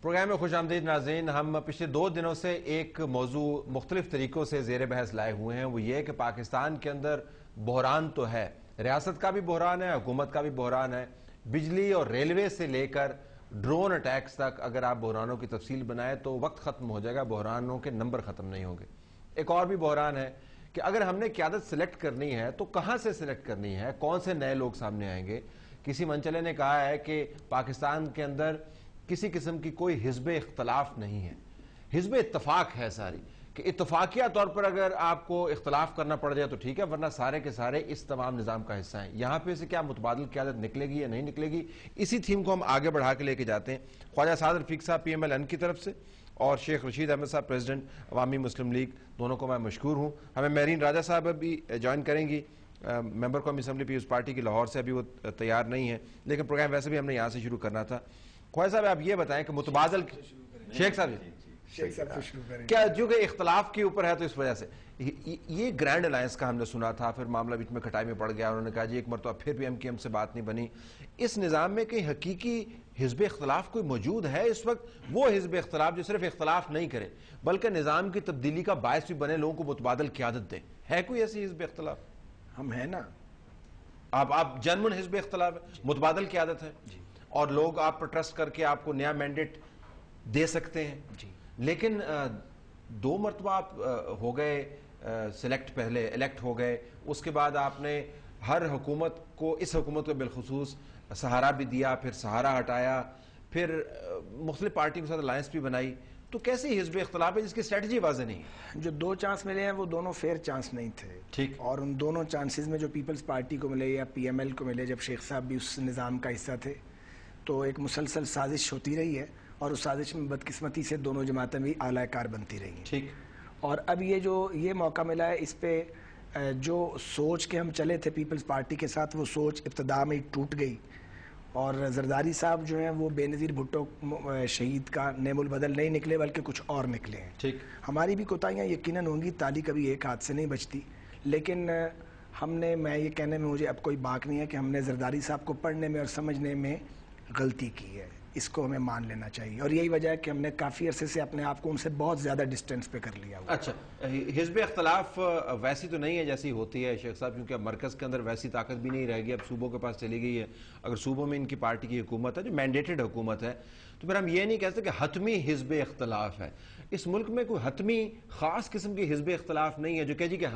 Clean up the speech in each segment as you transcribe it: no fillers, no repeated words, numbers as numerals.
Programme میں خوش آمدید ناظرین. ہم پچھلے 2 دنوں سے ایک موضوع مختلف طریقوں سے زیر بحث لائے ہوئے ہیں. وہ یہ کہ پاکستان کے اندر بحران تو ہے, ریاست کا بھی بحران ہے, حکومت کا بھی بحران ہے, بجلی اور ریلوے سے لے کر ڈرون اٹیکس تک اگر آپ بحرانوں کی تفصیل بنائیں تو وقت ختم ہو جائے گا, بحرانوں کے نمبر ختم نہیں ہوں گے. ایک اور بھی بحران ہے کہ اگر ہم نے قیادت سلیکٹ کرنی ہے تو کہاں سے سلیکٹ کرنی ہے, کون سے نئے لوگ سامنے آئیں گے. کسی منچلے نے کہا ہے کہ پاکستان کے اندر کسی قسم کی کوئی حزب اختلاف نہیں ہے, حزب اتفاق ہے ساری, کہ اتفاقیہ طور پر اگر آپ کو اختلاف کرنا پڑ جائے تو ٹھیک ہے, ورنہ سارے کے سارے اس تمام نظام کا حصہ ہیں. یہاں پہ سے کیا متبادل قیادت نکلے گی یا نہیں نکلے گی, اسی تھیم کو ہم آگے بڑھا کے لے کے جاتے ہیں. خواجہ سعد رفیق صاحب PMLN کی طرف سے اور شیخ رشید احمد صاحب پریزیڈنٹ عوامی مسلم لیگ, دونوں کو میں مشکور ہوں. ہمیں مہرین راجہ صاحب بھی جوائن کریں گی, ممبر قومی اسمبلی پیپلز پارٹی کی لاہور سے, ابھی وہ تیار نہیں ہے, لیکن پروگرام ویسے بھی ہم نے یہاں سے شروع کرنا تھا. خواجہ صاحب آپ یہ بتائیں کہ متبادل شیخ صاحب کیا جو کہ اختلاف کے اوپر ہے تو اس وجہ سے یہ گرینڈ الائنس کا ہم نے سنا تھا, پھر معاملہ بیچ میں کھٹائی میں پڑ گیا, انہوں نے کہا جی ایک مرتبہ پھر بھی ہم سے بات نہیں بنی. اس نظام میں کہیں حقیقی حزب اختلاف کوئی موجود ہے اس وقت, وہ حزب اختلاف جو صرف اختلاف نہیں کرے بلکہ نظام کی تبدیلی کا باعث بھی بنے, لوگوں کو متبادل قیادت دے, ہے کوئی ایسی حزب اختلاف؟ ہم ہیں نا. آپ جنمن حزب اختلاف ہے, متبادل قیادت ہے, اور لوگ آپ پر ٹرسٹ کر کے آپ کو نیا مینڈیٹ دے سکتے ہیں, لیکن 2 مرتبہ آپ ہو گئے سلیکٹ, پہلے الیکٹ ہو گئے, اس کے بعد آپ نے ہر حکومت کو, اس حکومت کو بالخصوص سہارا بھی دیا, پھر سہارا ہٹایا, پھر مختلف پارٹیوں کے ساتھ الائنس بھی بنائی, تو کیسی حزب اختلاف ہے جس کی اسٹریٹجی واضح نہیں ہے؟ جو 2 چانس ملے ہیں وہ دونوں فیئر چانس نہیں تھے, ٹھیک, اور ان دونوں چانسز میں جو پیپلز پارٹی کو ملے یا PML کو ملے, جب شیخ صاحب بھی اس نظام کا حصہ تھے, تو ایک مسلسل سازش ہوتی رہی ہے, اور اس سازش میں بدقسمتی سے دونوں جماعتیں بھی اعلی کار بنتی رہی ہیں. ٹھیک, اور اب یہ موقع ملا ہے, اس پہ جو سوچ کے ہم چلے تھے پیپلز پارٹی کے ساتھ, وہ سوچ ابتدا میں ٹوٹ گئی, اور زرداری صاحب جو ہیں وہ بے نظیر بھٹو شہید کا نعم البدل نہیں نکلے بلکہ کچھ اور نکلے ہیں. ٹھیک, ہماری بھی کوتاہیاں یقیناً ہوں گی, تالی کبھی ایک ہاتھ سے نہیں بچتی, لیکن میں یہ کہنے میں مجھے اب کوئی باک نہیں ہے کہ ہم نے زرداری صاحب کو پڑھنے میں اور سمجھنے میں غلطی کی ہے, اس کو ہمیں مان لینا چاہیے, اور یہی وجہ ہے کہ ہم نے کافی عرصے سے اپنے آپ کو ان سے بہت زیادہ ڈسٹینس پہ کر لیا. اچھا, حزب اختلاف ویسی تو نہیں ہے جیسی ہوتی ہے شیخ صاحب, کیونکہ اب مرکز کے اندر ویسی طاقت بھی نہیں رہ گئی, اب صوبوں کے پاس چلی گئی ہے. اگر صوبوں میں ان کی پارٹی کی حکومت ہے جو مینڈیٹڈ حکومت ہے, تو پھر ہم یہ نہیں کہہ سکتے کہ حتمی حزب اختلاف ہے. اس ملک میں کوئی حتمی خاص قسم کی حزب اختلاف نہیں ہے جو کہ جی کہ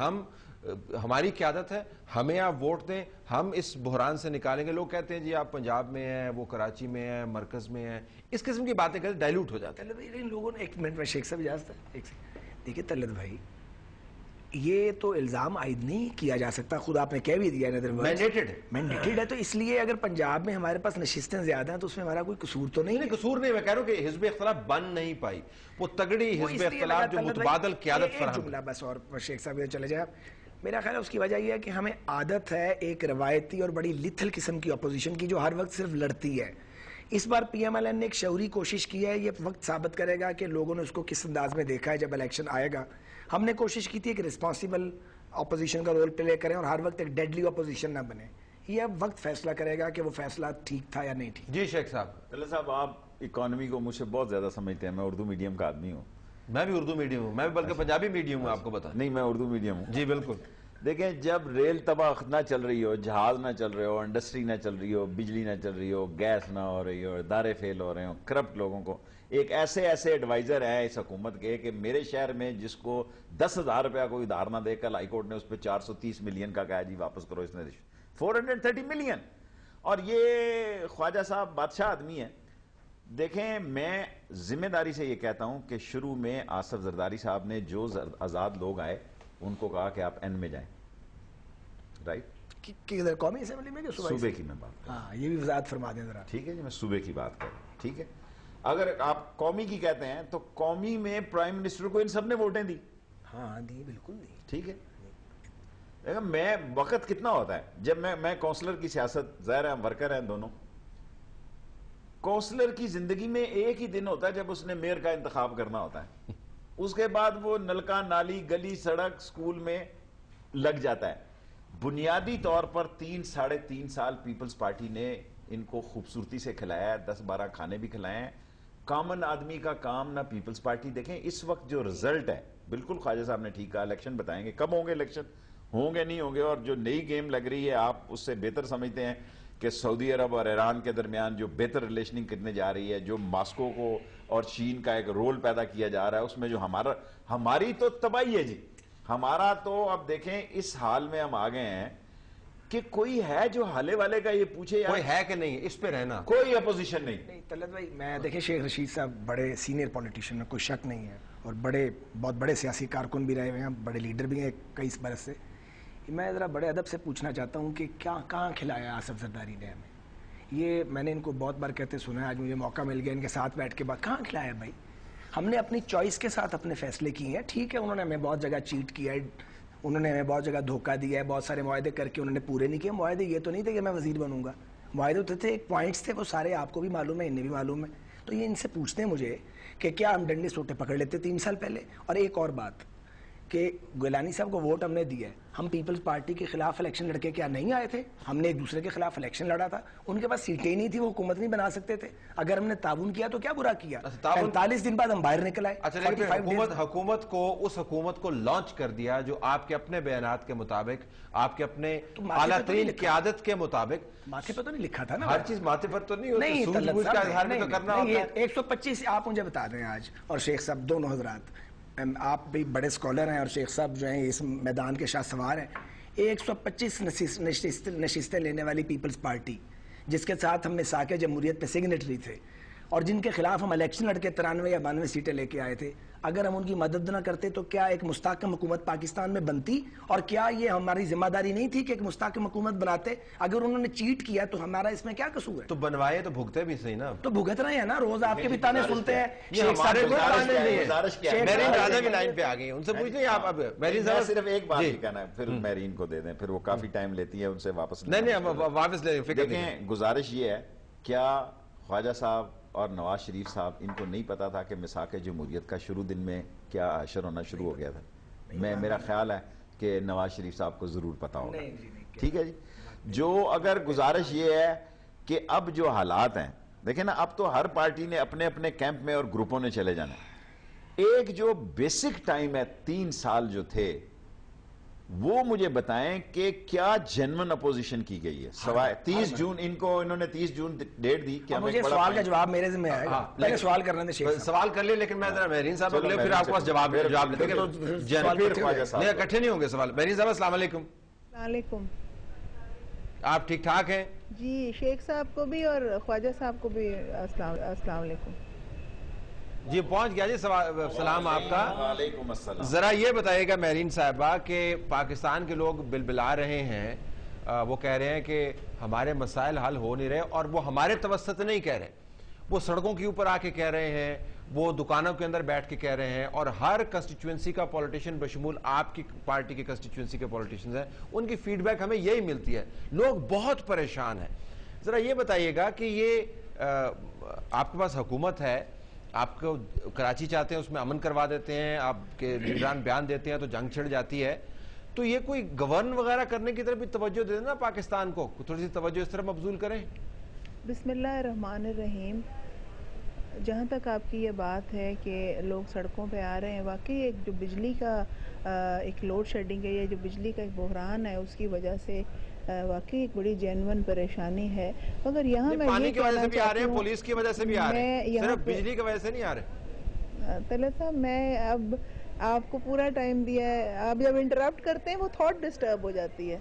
ہماری قیادت ہے, ہمیں آپ ووٹ دیں, ہم اس بحران سے نکالیں گے. لوگ کہتے ہیں جی آپ پنجاب میں ہیں, وہ کراچی میں ہیں, مرکز میں ہیں, اس قسم کی باتیں کہتے ہیں, ڈائیلوٹ ہو جاتے ہیں. ان لوگوں نے, ایک منٹ میں شیخ صاحب اجازت ہے, دیکھیں طلعت بھائی, یہ تو الزام عائد نہیں کیا جا سکتا, خود آپ نے کہہ بھی دیا, مینڈیٹڈ ہے, تو اس لیے اگر پنجاب میں ہمارے پاس نشستیں زیادہ ہیں تو اس میں ہمارا کوئی قصور تو نہیں. قصور نہیں, میں کہہ رہا ہوں کہ حزب اختلاف بن نہیں پائی, وہ تگڑی حزب اختلاف جو متبادل قیادت فراہم. جملہ بس, اور شیخ صاحب چلے جائے, میرا خیال ہے اس کی وجہ یہ ہے کہ ہمیں عادت ہے ایک روایتی اور بڑی لتھل قسم کی اپوزیشن کی جو ہر وقت صرف لڑتی ہے. اس بار PMLN نے ایک شعوری کوشش کی ہے, یہ وقت ثابت کرے گا کہ لوگوں نے اس کو کس انداز میں دیکھا ہے جب الیکشن آئے گا. ہم نے کوشش کی تھی کہ رسپانسیبل اپوزیشن کا رول پلے کریں اور ہر وقت ایک ڈیڈلی اپوزیشن نہ بنے. یہ اب وقت فیصلہ کرے گا کہ وہ فیصلہ ٹھیک تھا یا نہیں ٹھیک. جی شیخ صاحب. طلعت صاحب, آپ اکانومی کو مجھ سے بہت زیادہ سمجھتے ہیں, میں اردو میڈیم کا آدمی ہوں. میں بھی اردو میڈیم ہوں, میں بھی بلکہ پنجابی میڈیم ہوں, آپ کو بتا. نہیں, میں اردو میڈیم ہوں. جی بالکل. دیکھیں, جب ریل تباہ نہ چل رہی ہو, جہاز نہ چل رہے ہو, انڈسٹری نہ چل رہی ہو, بجلی نہ چل رہی ہو, گیس نہ ہو رہی ہو, ادارے فیل ہو رہے ہوں, کرپٹ لوگوں کو, ایک ایسے ایڈوائزر ہیں اس حکومت کے کہ میرے شہر میں جس کو 10,000 روپیہ کوئی ادار نہ دے, کل ہائی کورٹ نے اس پہ 430 ملین کا کہا جی واپس کرو, اس نے 430 ملین. اور یہ خواجہ صاحب بادشاہ آدمی ہے. دیکھیں, میں ذمہ داری سے یہ کہتا ہوں کہ شروع میں آصف زرداری صاحب نے جو آزاد لوگ آئے ان کو کہا کہ آپ این میں جائیں, رائٹ, قومی اسمبلی میں, صوبے کی میں بات, ہاں یہ بھی وضاحت فرما دیں ذرا. ٹھیک ہے جی, میں صوبے کی بات کر رہا ہوں. ٹھیک ہے, اگر آپ قومی کی کہتے ہیں تو قومی میں پرائم منسٹر کو ان سب نے ووٹیں دی. ہاں دی, بالکل دی. ٹھیک ہے, میں وقت کتنا ہوتا ہے جب میں کونسلر کی سیاست, ظاہر ہے ہم ورکر ہیں دونوں, کونسلر کی زندگی میں ایک ہی دن ہوتا ہے جب اس نے میئر کا انتخاب کرنا ہوتا ہے, اس کے بعد وہ نلکا, نالی, گلی, سڑک, سکول میں لگ جاتا ہے. بنیادی طور پر 3-3.5 سال پیپلز پارٹی نے ان کو خوبصورتی سے کھلایا ہے, 10-12 کھانے بھی کھلائے ہیں, کامن آدمی کا کام نہ پیپلز پارٹی. دیکھیں اس وقت جو رزلٹ ہے, بالکل خواجہ صاحب نے ٹھیک کہا, الیکشن بتائیں گے کب ہوں گے الیکشن, ہوں گے نہیں ہوں گے, اور جو نئی گیم لگ رہی ہے آپ اس سے بہتر سمجھتے ہیں کہ سعودی عرب اور ایران کے درمیان جو بہتر ریلیشننگ کرنے جا رہی ہے, جو ماسکو کو اور چین کا ایک رول پیدا کیا جا رہا ہے, اس میں جو ہماری تو تباہی ہے جی. ہمارا تو اب دیکھیں اس حال میں ہم آ گئے ہیں کہ کوئی ہے جو حالے والے کا یہ پوچھے کوئی ہے کہ نہیں, اس پہ رہنا کوئی اپوزیشن نہیں. طلعت بھائی میں دیکھیں شیخ رشید صاحب بڑے سینئر پولیٹیشین ہیں, کوئی شک نہیں ہے, اور بہت بڑے سیاسی کارکن بھی رہے ہوئے ہیں, بڑے لیڈر بھی ہیں کئی برس سے. میں ذرا بڑے ادب سے پوچھنا چاہتا ہوں کہ کہاں کھلایا آصف زرداری نے ہمیں؟ یہ میں نے ان کو بہت بار کہتے سنا ہے, آج مجھے موقع مل گیا ان کے ساتھ بیٹھ کے بات, کہاں کھلایا بھائی؟ ہم نے اپنی چوائس کے ساتھ اپنے فیصلے کیے ہیں. ٹھیک ہے انہوں نے ہمیں بہت جگہ چیٹ کیا ہے, انہوں نے ہمیں بہت جگہ دھوکہ دیا ہے, بہت سارے معاہدے کر کے انہوں نے پورے نہیں کیے. معاہدے یہ تو نہیں تھے کہ میں وزیر بنوں گا, معاہدے ہوتے تھے, پوائنٹس تھے, وہ سارے آپ کو بھی معلوم ہے, انہیں بھی معلوم ہے. تو یہ ان سے پوچھتے ہیں مجھے کہ کیا ہم ڈنڈے سوٹے پکڑ لیتے 3 سال پہلے. اور ایک اور بات کہ گیلانی صاحب کو ووٹ ہم نے دیا ہے, ہم پیپلز پارٹی کے خلاف الیکشن لڑکے کیا نہیں آئے تھے؟ ہم نے ایک دوسرے کے خلاف الیکشن لڑا تھا, ان کے پاس سیٹیں نہیں تھی, وہ حکومت نہیں بنا سکتے تھے. اگر ہم نے تعاون کیا تو کیا برا کیا؟ 45 دن بعد ہم باہر نکل آئے. اچھا حکومت کو اس حکومت کو لانچ کر دیا جو آپ کے اپنے بیانات کے مطابق, آپ کے اپنے اعلیٰ ترین قیادت کے مطابق, ماتھے پہ تو نہیں لکھا تھا نا, ہر چیز ماتھے پر تو نہیں ہوتی, سوجھ بوجھ کا اظہار بھی تو کرنا ہوتا ہے. 125 آپ مجھے بتا دیں آج, اور شیخ صاحب دونوں حضرات, آپ بھی بڑے سکولر ہیں اور شیخ صاحب جو ہیں اس میدان کے شاہ سوار ہیں, 125 نشستیں لینے والی پیپلز پارٹی جس کے ساتھ ہم میثاق جمہوریت پہ سگنیٹری تھے, اور جن کے خلاف ہم الیکشن لڑ کے 93 یا 92 سیٹیں لے کے آئے تھے, اگر ہم ان کی مدد نہ کرتے تو کیا ایک مستحکم حکومت پاکستان میں بنتی؟ اور کیا یہ ہماری ذمہ داری نہیں تھی کہ ایک مستحکم حکومت بناتے؟ اگر انہوں نے چیٹ کیا تو ہمارا اس میں کیا قصور ہے؟ تو بنوائے تو بھگتے بھی صحیح نا, تو بھگت رہے ہیں نا, روز آپ کے بھی تانے سنتے ہیں. میرین راجہ بھی لائن پہ آ گئی, ان سے پوچھ لیں آپ. اب میرین صاحب صرف ایک بات ہی کہنا ہے, پھر میرین کو دے دیں, پھر وہ کافی ٹائم لیتی ہے, ان سے واپس نہیں واپس لے. دیکھیں گزارش یہ ہے, کیا خواجہ صاحب اور نواز شریف صاحب ان کو نہیں پتا تھا کہ میثاق جمہوریت کا شروع دن میں کیا حشر ہونا شروع ہو گیا تھا؟ میرا خیال ہے کہ نواز شریف صاحب کو ضرور پتا ہوگا. ٹھیک ہے جی. جو اگر گزارش یہ ہے کہ اب جو حالات ہیں, دیکھیں نا, اب تو ہر پارٹی نے اپنے اپنے کیمپ میں اور گروپوں نے چلے جانا ہے. ایک جو بیسک ٹائم ہے 3 سال جو تھے, وہ مجھے بتائیں کہ کیا جنون اپوزیشن کی گئی ہے سوائے 30 جون, ان کو انہوں نے 30 جون ڈیٹ دی کہ مجھے سوال کا جواب میرے ذمہ آئے گا, پہلے سوال کرنے دیں شیخ, سوال کر لیں, لیکن میں ذرا میرین صاحب اگلے پھر آپ کے پاس جواب لیتے ہیں. نہیں اکٹھے نہیں ہوں گے سوال. میرین صاحب السلام علیکم. وعلیکم. آپ ٹھیک ٹھاک ہیں؟ جی شیخ صاحب کو بھی اور خواجہ صاحب کو بھی السلام علیکم. جی پہنچ گیا جی سلام آپ کا. وعلیکم السلام. ذرا یہ بتائیے گا میرین صاحبہ کہ پاکستان کے لوگ بلبلا رہے ہیں, وہ کہہ رہے ہیں کہ ہمارے مسائل حل ہو نہیں رہے, اور وہ ہمارے توسط نہیں کہہ رہے, وہ سڑکوں کے اوپر آ کے کہہ رہے ہیں, وہ دکانوں کے اندر بیٹھ کے کہہ رہے ہیں, اور ہر کنسٹیچوئنسی کا پولیٹیشین بشمول آپ کی پارٹی کی کنسٹیچوئنسی کے پولیٹیشینز ہیں, ان کی فیڈ بیک ہمیں یہی ملتی ہے, لوگ بہت پریشان ہیں. ذرا یہ بتائیے گا کہ یہ آپ کے پاس حکومت ہے, آپ کو کراچی چاہتے ہیں اس میں امن کروا دیتے ہیں, آپ کے لیڈران بیان دیتے ہیں تو جنگ چھڑ جاتی ہے, تو یہ کوئی گورن وغیرہ کرنے کی طرف بھی توجہ دے دینا پاکستان کو, تھوڑی سی توجہ اس طرف مبذول کریں. بسم اللہ الرحمن الرحیم. جہاں تک آپ کی یہ بات ہے کہ لوگ سڑکوں پہ آ رہے ہیں, واقعی ایک جو بجلی کا ایک لوڈ شیڈنگ ہے, یہ جو بجلی کا ایک بحران ہے, اس کی وجہ سے واقعی ایک بڑی جینون پریشانی ہے. مگر یہاں میں پانی یہ کی وجہ سے کہنا بھی آ رہے چاہتی ہیں, ہوں, پولیس کی وجہ سے بھی آ رہے ہیں, صرف بجلی کی وجہ سے نہیں آ رہے. طلعت صاحب میں اب آپ کو پورا ٹائم دیا ہے, آپ جب انٹرپٹ کرتے ہیں وہ تھاٹ ڈسٹرب ہو جاتی ہے.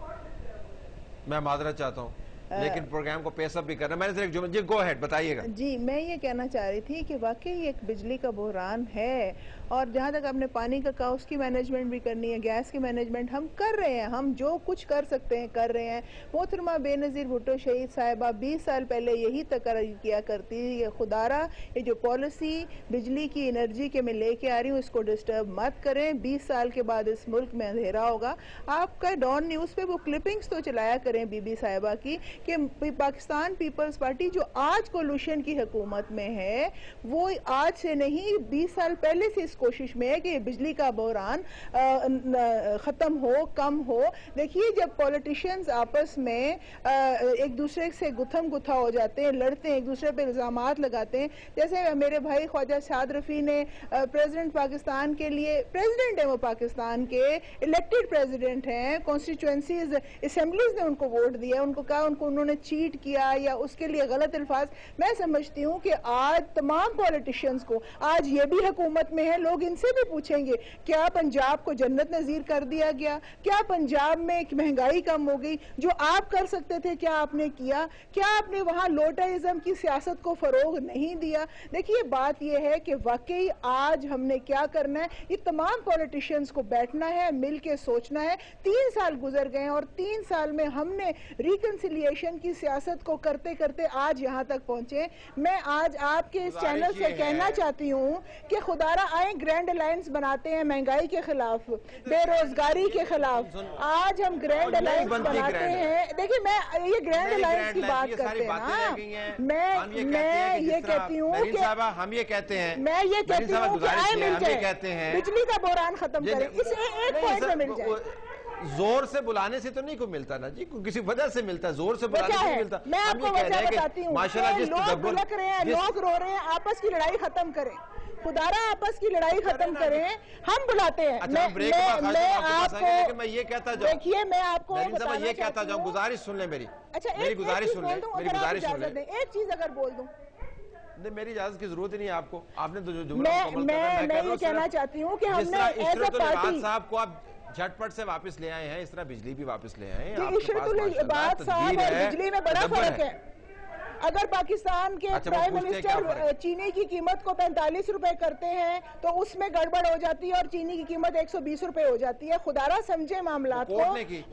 میں معذرت چاہتا ہوں, لیکن پروگرام کو پیس اپ بھی کرنا. میں نے صرف جی گو ہیڈ بتائیے گا. جی میں یہ کہنا چاہ رہی تھی کہ واقعی ایک بجلی کا بحران ہے, اور جہاں تک آپ نے پانی کا کہا اس کی مینجمنٹ بھی کرنی ہے, گیس کی مینجمنٹ ہم کر رہے ہیں, ہم جو کچھ کر سکتے ہیں کر رہے ہیں. محترمہ بے نظیر بھٹو شہید صاحبہ 20 سال پہلے یہی تقرر کیا کرتی ہے کہ خدارہ یہ جو پالیسی بجلی کی انرجی کے میں لے کے آ رہی ہوں اس کو ڈسٹرب مت کریں, 20 سال کے بعد اس ملک میں اندھیرا ہوگا. آپ کا ڈان نیوز پہ وہ کلپنگز تو چلایا کریں بی بی صاحبہ کی کہ پاکستان پیپلز پارٹی جو آج کولیشن کی حکومت میں ہے وہ آج سے نہیں 20 سال پہلے سے اس کوشش میں ہے کہ یہ بجلی کا بحران ختم ہو، کم ہو. دیکھیے جب پولیٹیشنز آپس میں ایک دوسرے سے گتھم گتھا ہو جاتے ہیں، لڑتے ہیں، ایک دوسرے پہ الزامات لگاتے ہیں، جیسے میرے بھائی خواجہ سعد رفیع نے پریزیڈنٹ پاکستان کے لیے، پریزیڈنٹ ہیں وہ پاکستان کے، الیکٹڈ پریزیڈنٹ ہیں، کانسٹیچوئنسیز اسمبلیز نے ان کو ووٹ دیا، ان کو کہا انہوں نے چیٹ کیا یا اس کے لیے غلط الفاظ. میں سمجھتی ہوں کہ آج تمام پولیٹیشنز کو، آج یہ بھی حکومت میں ہے، لوگ ان سے بھی پوچھیں گے کیا پنجاب کو جنت نظیر کر دیا گیا؟ کیا پنجاب میں مہنگائی کم ہو گئی؟ جو آپ کر سکتے تھے کیا آپ نے کیا؟ کیا آپ نے وہاں لوٹائزم کی سیاست کو فروغ نہیں دیا؟ دیکھیے بات یہ ہے کہ واقعی آج ہم نے کیا کرنا ہے، یہ تمام پولیٹیشنز کو بیٹھنا ہے، مل کے سوچنا ہے. 3 سال گزر گئے اور 3 سال میں ہم نے ریکنسیلیشن کی سیاست کو کرتے کرتے آج یہاں تک پہنچے. میں آج آپ کے اس چینل سے کہنا چاہتی ہوں کہ خدا را آئیں گرینڈ الائنس بناتے ہیں مہنگائی کے خلاف، بے روزگاری کے خلاف. آج ہم گرینڈ الائنس بناتے ہیں. دیکھیے میں یہ گرینڈ الائنس کی بات کرتے ہیں نا، میں یہ کہتی ہوں کہ ہم یہ کہتے ہیں، میں یہ کہتی ہوں کہ آئیں مل جائیں، بجلی کا بحران ختم کریں، اس ایک پوائنٹ میں مل جائیں. زور سے بلانے سے تو نہیں کوئی ملتا نا جی، کسی وجہ سے ملتا ہے، زور سے بلانے سے نہیں ملتا. میں آپ کو وجہ بتاتی ہوں، لوگ بلک رہے ہیں، لوگ رو رہے ہیں، آپس کی لڑائی ختم کریں، خدارا آپس کی لڑائی ختم کریں. ہم بلاتے ہیں. میں یہ کہتا جاؤں، دیکھیے میں آپ کو یہ کہتا جاؤں، گزارش سن لیں میری، میری گزارش سن لیں، میری گزارش سن لیں. ایک چیز اگر بول دوں، میری اجازت کی ضرورت نہیں ہے آپ کو، آپ نے تو جو جملہ میں یہ کہنا چاہتی ہوں کہ ہم نے ایز اے پارٹی صاحب کو آپ جھٹ پٹ سے واپس لے آئے ہیں، اس طرح بجلی بھی واپس لے آئے ہیں. عشرت العباد صاحب اور بجلی میں بڑا فرق ہے. اگر پاکستان کے پرائم منسٹر چینی کی قیمت کو 45 روپے کرتے ہیں تو اس میں گڑبڑ ہو جاتی ہے اور چینی کی قیمت 120 روپے ہو جاتی ہے. خدارا سمجھے معاملات کو،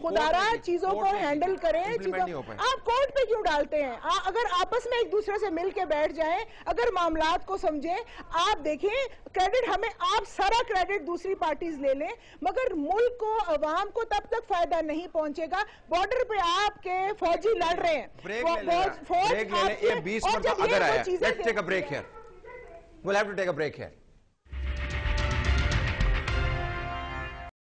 خدارا چیزوں کو ہینڈل کریں. آپ کورٹ پہ کیوں ڈالتے ہیں؟ اگر آپس میں ایک دوسرے سے مل کے بیٹھ جائیں، اگر معاملات کو سمجھیں. آپ دیکھیں کریڈٹ ہمیں، آپ سارا کریڈٹ دوسری پارٹیز لے لیں مگر ملک کو، عوام کو تب تک فائدہ نہیں پہنچے گا. بارڈر پہ آپ کے فوجی لڑ رہے ہیں، یہ 20 مرتبہ اگر آیا. Let's take a break here. We'll have to take a break here.